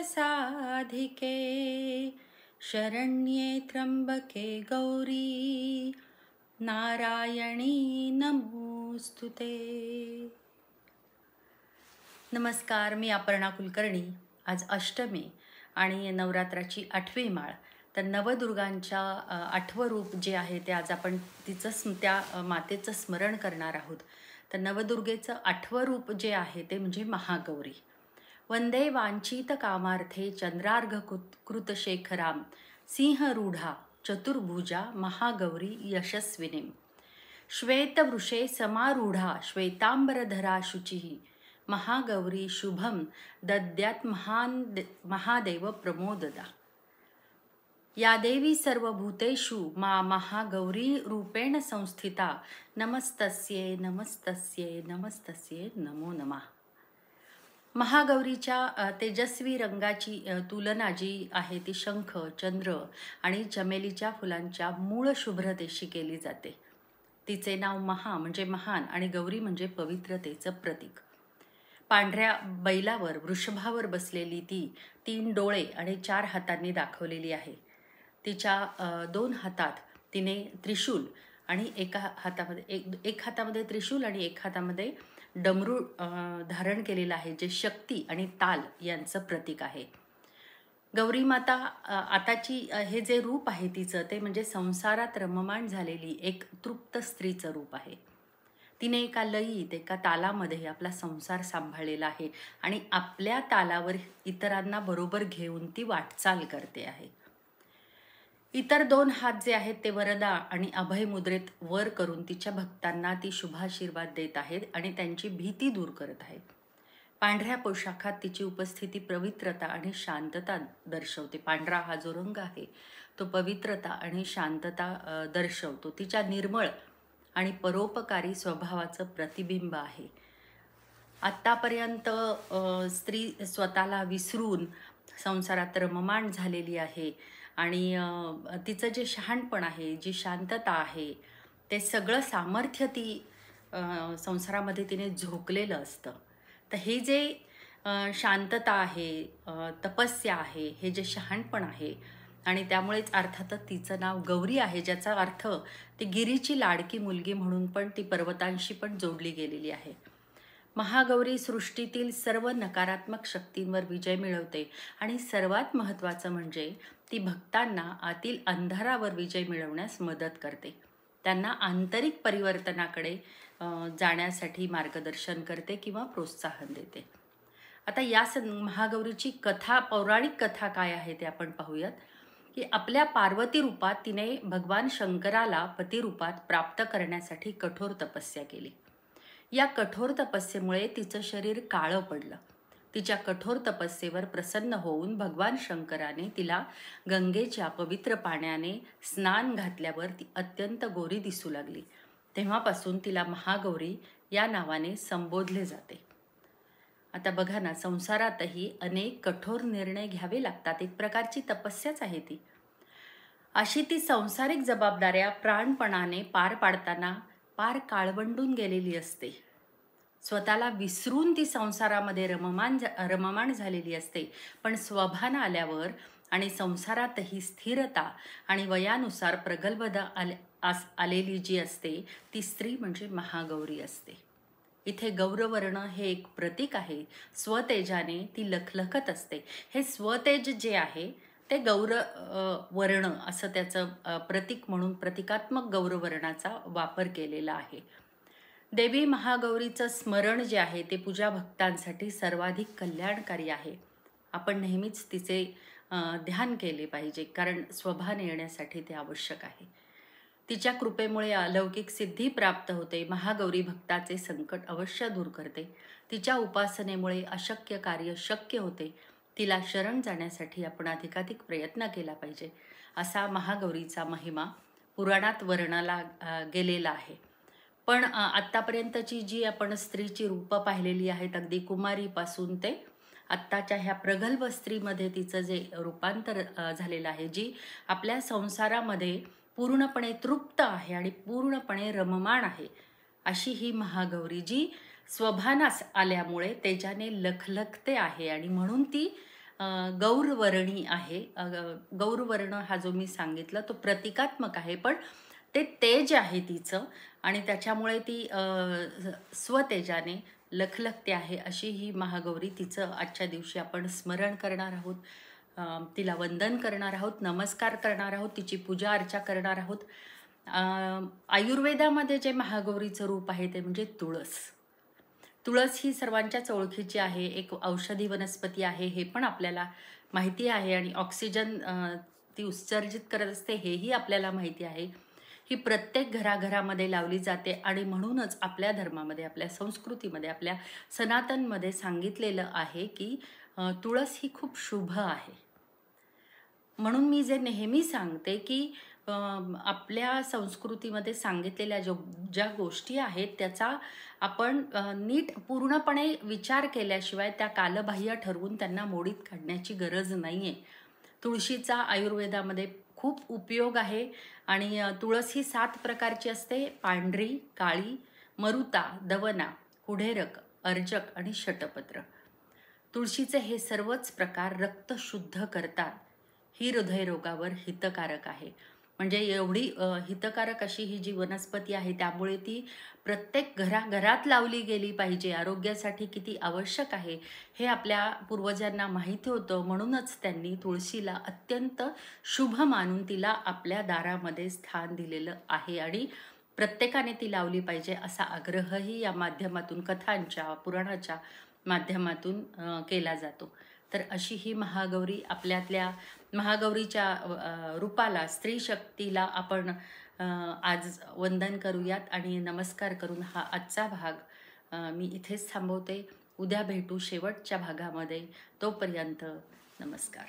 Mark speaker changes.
Speaker 1: साधिके शरण्ये त्र्यंबके गौरी नारायणी नमोस्तुते। नमस्कार, मी अपर्णा कुलकर्णी। आज अष्टमी आणि नवरात्राची 8वी माळ। तर नवदुर्गांच्या 8वं रूप जे आहे ते आज आपण त्या मातेचं स्मरण करणार आहोत। तर नवदुर्गेचं 8वं रूप जे आहे ते म्हणजे महागौरी। वंदे वांछित कामार्थे चंद्रार्घ कृतशेखरां सिंहरूढा चतुर्भुजा महागौरी यशस्विनीं। श्वेतवृषे समारूढा श्वेतांबरधरा शुचिः महागौरी शुभं दद्यात् महादेव प्रमोददा। या देवी सर्वभूतेषु मा महागौरी रूपेण संस्थिता नमस्तस्ये नमस्तस्ये नमस्तस्ये नमो नमः। महागौरीच्या तेजस्वी रंगाची तुलना जी आहे ती शंख, चंद्र आणि चमेलीच्या फुलांच्या मूळ शुभ्रतेशी केली जाते। तिचे नाव महा म्हणजे महान आणि गौरी म्हणजे पवित्रतेचं प्रतीक। पांढऱ्या बैलावर वृषभावर बसलेली ती 3 डोळे आणि 4 हातांनी दाखवलेली आहे। तिच्या 2 हातात तिने त्रिशूल आणि एक हातामध्ये त्रिशूल आणि एक हातामध्ये डमरू धारण केलेला आहे, जे शक्ती आणि ताल यांचं प्रतीक आहे। गौरी माता आताची हे जे रूप आहे तिचं ते म्हणजे संसारात रममाण झालेली एक तृप्त स्त्रीचं रूप आहे। तिने एका लयीत एका तालामध्ये आपला संसार सांभाळलेला आहे आणि आपल्या तालावर इतरांना बरोबर घेऊन ती वाटचाल करते आहे। इतर 2 हात जे आहेत ते वरदा आणि अभय मुद्रेत वर करून तिच्या भक्तांना ती शुभाशीर्वाद देत आहेत आणि त्यांची भीती दूर करत आहेत। पांढऱ्या पोशाखात तिची उपस्थिती पवित्रता आणि शांतता दर्शवते। पांढरा हा जो रंग आहे तो पवित्रता आणि शांतता दर्शवतो। तिच्या निर्मळ आणि परोपकारी स्वभावाचं प्रतिबिंब आहे। आत्तापर्यंत स्त्री स्वतःला विसरून संसारात रममाण झालेली आहे आणि तिचं जे शहाणपण आहे, जी शांतता आहे, ते सगळं सामर्थ्य ती संसारामध्ये तिने झोकलेलं असतं। तर हे जे शांतता आहे, तपस्या आहे, हे जे शहाणपण आहे आणि त्यामुळेच अर्थातच तिचं नाव गौरी आहे, ज्याचा अर्थ ती गिरीची लाडकी मुलगी म्हणून पण ती पर्वतांशी पण जोडली गेलेली आहे। महागौरी सृष्टीतील सर्व नकारात्मक शक्तींवर विजय मिळवते आणि सर्वात महत्त्वाचं म्हणजे ती भक्तांना आतील अंधारावर विजय मिळवण्यास मदत करते। त्यांना आंतरिक परिवर्तनाकडे जाण्यासाठी मार्गदर्शन करते किंवा प्रोत्साहन देते। आता या महागौरीची कथा, पौराणिक कथा काय आहे ते आपण पाहूयात। की आपल्या पार्वती रूपात तिने भगवान शंकराला पती रूपात प्राप्त करण्यासाठी कठोर तपस्या केली। या कठोर तपस्येमुळे तिचं शरीर काळं पडलं। तिच्या कठोर तपस्येवर प्रसन्न होऊन भगवान शंकराने तिला गंगेच्या पवित्र पाण्याने स्नान घातल्यावर ती अत्यंत गोरी दिसू लागली। तेव्हापासून तिला महागौरी या नावाने संबोधले जाते। आता बघा ना, संसारातही अनेक कठोर निर्णय घ्यावे लागतात। एक प्रकारची तपस्याच आहे ती। अशी ती सांसारिक जबाबदाऱ्या प्राणपणाने पार पाडताना पार काळवंडून गेलेली असते। स्वतःला विसरून ती संसारामध्ये रममाण झालेली असते। पण स्वभान आल्यावर आणि संसारातही स्थिरता आणि वयानुसार प्रगल्भता आलेली जी असते ती स्त्री म्हणजे महागौरी असते। इथे गौरवर्ण हे एक प्रतीक आहे। स्वतेजाने ती लखलखत असते। हे स्वतेज जे आहे ते गौरवर्ण असं त्याचं प्रतीक म्हणून प्रतिकात्मक गौरवर्णाचा वापर केलेला आहे। देवी महागौरीचं स्मरण जे आहे ते पूजा भक्तांसाठी सर्वाधिक कल्याणकारी आहे। आपण नेहमीच तिचे ध्यान केले पाहिजे, कारण स्वभान येण्यासाठी ते आवश्यक आहे। तिच्या कृपेमुळे अलौकिक सिद्धी प्राप्त होते। महागौरी भक्ताचे संकट अवश्य दूर करते। तिच्या उपासनेमुळे अशक्य कार्य शक्य होते। तिला शरण जाण्यासाठी आपण अधिकाधिक प्रयत्न केला पाहिजे, असा महागौरीचा महिमा पुराणात वर्णला गेलेला आहे। पण आत्तापर्यंतची जी आपण स्त्रीची रूपं पाहिलेली आहेत, अगदी कुमारीपासून ते आत्ताच्या ह्या प्रगल्भ स्त्रीमध्ये तिचं जे रूपांतर झालेलं आहे, जी आपल्या संसारामध्ये पूर्णपणे तृप्त आहे आणि पूर्णपणे रममाण आहे, अशी ही महागौरी जी स्वभानास आल्यामुळे तेजाने लखलखते आहे आणि म्हणून ती गौरवर्णी आहे. गौरवर्ण हा जो मी सांगितला तो प्रतिकात्मक आहे, पण ते तेज आहे तिचं आणि त्याच्यामुळे ती स्वतेजाने लखलखते आहे. अशी ही महागौरी, तिचं आजच्या दिवशी आपण स्मरण करणार आहोत. तिला वंदन करणार आहोत, नमस्कार करणार आहोत, तिची पूजा अर्चा करणार आहोत. आयुर्वेदामध्ये जे महागौरीचं रूप आहे ते म्हणजे तुळस. तुळस ही सर्वांच्याच ओळखीची आहे, एक औषधी वनस्पती आहे, हे पण आपल्याला माहिती आहे. आणि ऑक्सिजन ती उत्सर्जित करत असते हेही आपल्याला माहिती आहे. ही प्रत्येक घराघरामध्ये लावली जाते आणि म्हणूनच आपल्या धर्मामध्ये, आपल्या संस्कृतीमध्ये, आपल्या सनातनमध्ये सांगितलेलं आहे की तुळस ही खूप शुभ आहे. म्हणून मी जे नेहमी सांगते की आपल्या संस्कृतीमध्ये सांगितलेल्या ज्या गोष्टी आहेत त्याचा आपण नीट पूर्णपणे विचार केल्याशिवाय त्या कालबाह्य ठरवून त्यांना मोडीत काढण्याची गरज नाही आहे. तुळशीचा आयुर्वेदामध्ये खूप उपयोग आहे आणि तुळस ही 7 प्रकारची असते: पांढरी, काळी, मरुता, दवना, कुढेरक, अर्जक आणि षटपत्र. तुळशीचे हे सर्वच प्रकार रक्त शुद्ध करतात. ही हृदयरोगावर हितकारक आहे. म्हणजे एवढी हितकारक अशी ही जी वनस्पती आहे त्यामुळे ती प्रत्येक घराघरात लावली गेली पाहिजे. आरोग्यासाठी किती आवश्यक आहे हे आपल्या पूर्वजांना माहिती होतं. म्हणूनच त्यांनी तुळशीला अत्यंत शुभ मानून तिला आपल्या दारामध्ये स्थान दिलेलं आहे आणि प्रत्येकाने ती लावली पाहिजे असा आग्रहही या माध्यमातून, कथांच्या, पुराणाच्या माध्यमातून केला जातो. तर अशी ही महागौरी, आपल्यातल्या महागौरीच्या रूपाला, स्त्री शक्तीला आपण आज वंदन करूयात आणि नमस्कार करून हा आजचा भाग मी इथेच थांबवते. उद्या भेटू शेवटच्या भागामध्ये. तोपर्यंत नमस्कार.